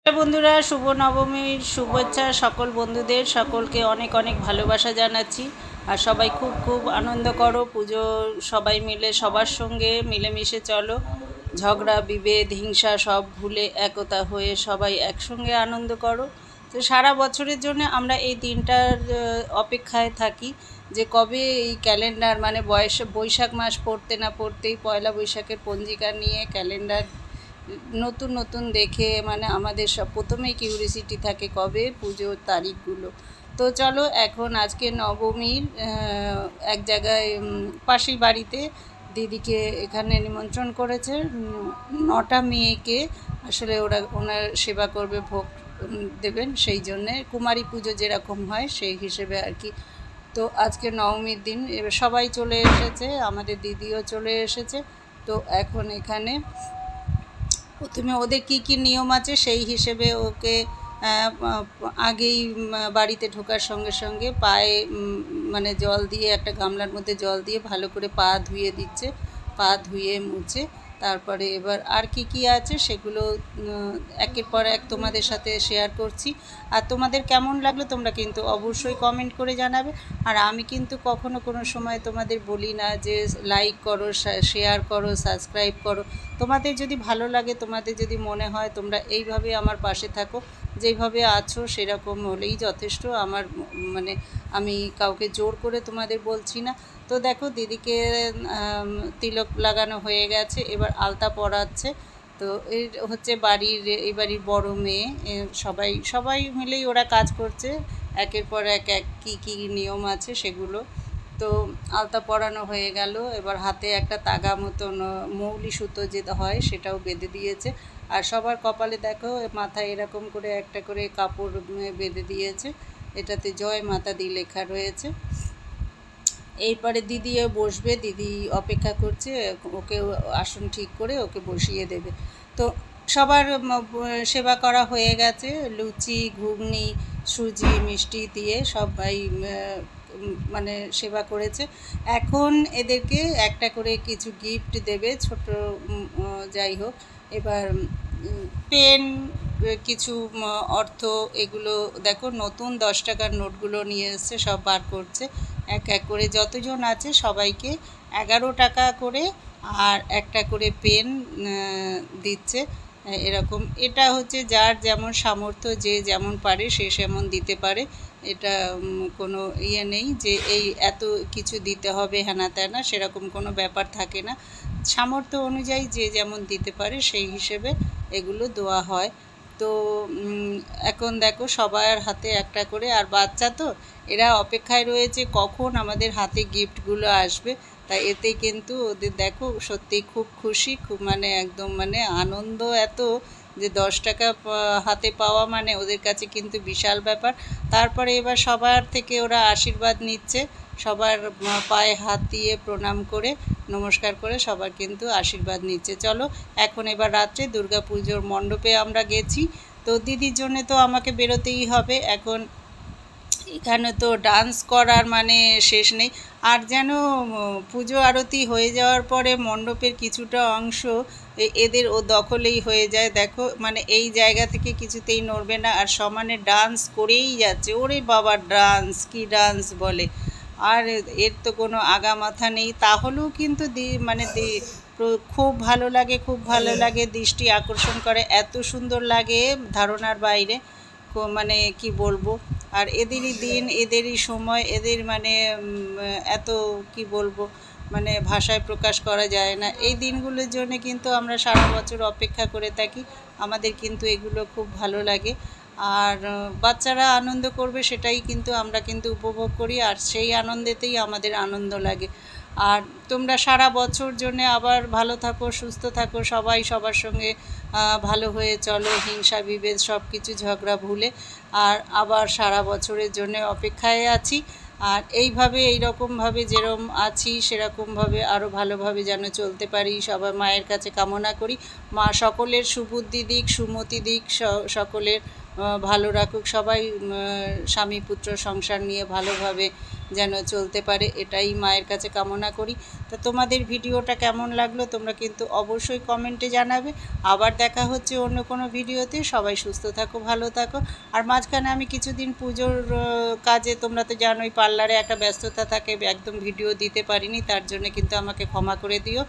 বন্ধুরা, শুভ নবমীর শুভেচ্ছা সকল বন্ধুদের। সকলকে অনেক অনেক ভালোবাসা জানাচ্ছি। আর সবাই খুব খুব আনন্দ করো পুজো, সবাই মিলে সবার সঙ্গে মিলেমিশে চলো। ঝগড়া বিভেদ হিংসা সব ভুলে একতা হয়ে সবাই একসঙ্গে আনন্দ করো। তো সারা বছরের জন্য আমরা এই দিনটার অপেক্ষায় থাকি যে কবে এই ক্যালেন্ডার মানে বৈশাখ মাস পড়তে না পড়তেই পয়লা বৈশাখের পঞ্জিকা নিয়ে ক্যালেন্ডার নতুন নতুন দেখে মানে আমাদের সব প্রথমেই কিউরিসিটি থাকে কবে পুজোর তারিখগুলো। তো চলো, এখন আজকে নবমীর এক জায়গায় পাশের বাড়িতে দিদিকে এখানে নিমন্ত্রণ করেছে। 9টা মেয়েকে আসলে ওনার সেবা করবে, ভোগ দেবেন, সেই জন্যে কুমারী পুজো যেরকম হয় সেই হিসেবে আর কি। তো আজকে নবমীর দিন এবার সবাই চলে এসেছে, আমাদের দিদিও চলে এসেছে। তো এখন এখানে প্রথমে ওদের কি কি নিয়ম আছে সেই হিসেবে ওকে আগেই বাড়িতে ঢোকার সঙ্গে সঙ্গে পায়ে মানে জল দিয়ে, একটা গামলার মধ্যে জল দিয়ে ভালো করে পা ধুয়ে দিচ্ছে। পা ধুয়ে মুছে তারপরে এবার আর কি কি আছে সেগুলো একের পর এক তোমাদের সাথে শেয়ার করছি। আর তোমাদের কেমন লাগলো তোমরা কিন্তু অবশ্যই কমেন্ট করে জানাবে। আর আমি কিন্তু কখনো কোনো সময় তোমাদের বলি না যে লাইক করো, শেয়ার করো, সাবস্ক্রাইব করো। তোমাদের যদি ভালো লাগে, তোমাদের যদি মনে হয় তোমরা এইভাবে আমার পাশে থাকো, যেইভাবে আছো সেরকম হলেই যথেষ্ট আমার। মানে আমি কাউকে জোর করে তোমাদের বলছি না। তো দেখো, দিদিকে তিলক লাগানো হয়ে গেছে, এবার আলতা পরাচ্ছে। তো এই হচ্ছে এই বাড়ির বড় মেয়ে। সবাই সবাই মিলেই ওরা কাজ করছে, একের পর এক কী কী নিয়ম আছে সেগুলো। তো আলতা পরানো হয়ে গেল, এবার হাতে একটা তাগা মতন মৌলি সুতো যেটা হয় সেটাও বেঁধে দিয়েছে। আর সবার কপালে দেখো মাথায় এরকম করে একটা করে কাপড় বেঁধে দিয়েছে, এটাতে জয় মাতা দি লেখা রয়েছে। এরপরে দিদিও বসবে, দিদি অপেক্ষা করছে, ওকে আসন ঠিক করে ওকে বসিয়ে দেবে। তো সবার সেবা করা হয়ে গেছে, লুচি ঘুগনি সুজি মিষ্টি দিয়ে সবাই মানে সেবা করেছে। এখন এদেরকে একটা করে কিছু গিফট দেবে, ছোট যাই হোক। এবার পেন, কিছু অর্থ, এগুলো দেখো নতুন 10 টাকার নোটগুলো নিয়ে এসছে, সব বার করছে এক এক করে। যতজন আছে সবাইকে 11 টাকা করে আর একটা করে পেন দিচ্ছে এরকম। এটা হচ্ছে যার যেমন সামর্থ্য, যে যেমন পারে সে সেমন দিতে পারে। এটা কোনো ইয়ে নেই যে এই এত কিছু দিতে হবে হ্যানা ত্যানা, সেরকম কোনো ব্যাপার থাকে না। সামর্থ্য অনুযায়ী যে যেমন দিতে পারে সেই হিসেবে এগুলো দেওয়া হয়। তো এখন দেখো সবার হাতে একটা করে, আর বাচ্চা তো এরা অপেক্ষায় রয়েছে কখন আমাদের হাতে গিফটগুলো আসবে। তাই এতে কিন্তু ওদের দেখো সত্যি খুব খুশি, খুব মানে একদম মানে আনন্দ এত যে 10 টাকা হাতে পাওয়া মানে ওদের কাছে কিন্তু বিশাল ব্যাপার। তারপরে এবার সবার থেকে ওরা আশীর্বাদ নিচ্ছে, সবার পায়ে হাত দিয়ে প্রণাম করে নমস্কার করে সবার কিন্তু আশীর্বাদ নিচ্ছে। চলো, এখন এবার রাত্রে দুর্গাপুজোর মণ্ডপে আমরা গেছি। তো দিদির জন্যে তো আমাকে বেরোতেই হবে এখন। এখানে তো ডান্স করার মানে শেষ নেই। আর যেন পুজো আরতি হয়ে যাওয়ার পরে মণ্ডপের কিছুটা অংশ এদের দখলেই হয়ে যায়। দেখো মানে এই জায়গা থেকে কিছুতেই নড়বে না, আর সমানে ডান্স করেই যাচ্ছে। ওরে বাবা, ডান্স কি ডান্স বলে! আর এর তো কোনো আগা মাথা নেই, তাহলেও কিন্তু খুব ভালো লাগে, খুব ভালো লাগে, দৃষ্টি আকর্ষণ করে, এত সুন্দর লাগে ধারণার বাইরে। মানে কি বলবো। আর এদেরই দিন, এদেরই সময়, এদের মানে এত কি বলবো, মানে ভাষায় প্রকাশ করা যায় না। এই দিনগুলোর জন্য কিন্তু আমরা সারা বছর অপেক্ষা করে থাকি, আমাদের কিন্তু এগুলো খুব ভালো লাগে। আর বাচ্চারা আনন্দ করবে সেটাই কিন্তু আমরা কিন্তু উপভোগ করি, আর সেই আনন্দেতেই আমাদের আনন্দ লাগে। আর তোমরা সারা বছর জন্যে আবার ভালো থাকো, সুস্থ থাকো, সবাই সবার সঙ্গে ভালো হয়ে চলো, হিংসা বিভেদ সব কিছু ঝগড়া ভুলে। আর আবার সারা বছরের জন্য অপেক্ষায় আছি। আর এইভাবে এইরকমভাবে যেরকম আছি সেরকমভাবে আরও ভালোভাবে যেন চলতে পারি, সবার মায়ের কাছে কামনা করি। মা সকলের সুবুদ্ধি দিক, সুমতি দিক, সকলের ভালো রাখুক সবাই, স্বামী পুত্র সংসার নিয়ে ভালোভাবে যেন চলতে পারে, এটাই মায়ের কাছে কামনা করি। তো তোমাদের ভিডিওটা কেমন লাগলো তোমরা কিন্তু অবশ্যই কমেন্টে জানাবে। আবার দেখা হচ্ছে অন্য কোনো ভিডিওতে। সবাই সুস্থ থাকো, ভালো থাকো। আর মাঝখানে আমি কিছুদিন পুজোর কাজে, তোমরা তো জানোই পার্লারে একটা ব্যস্ততা থাকে, একদম ভিডিও দিতে পারিনি, তার জন্য কিন্তু আমাকে ক্ষমা করে দিও।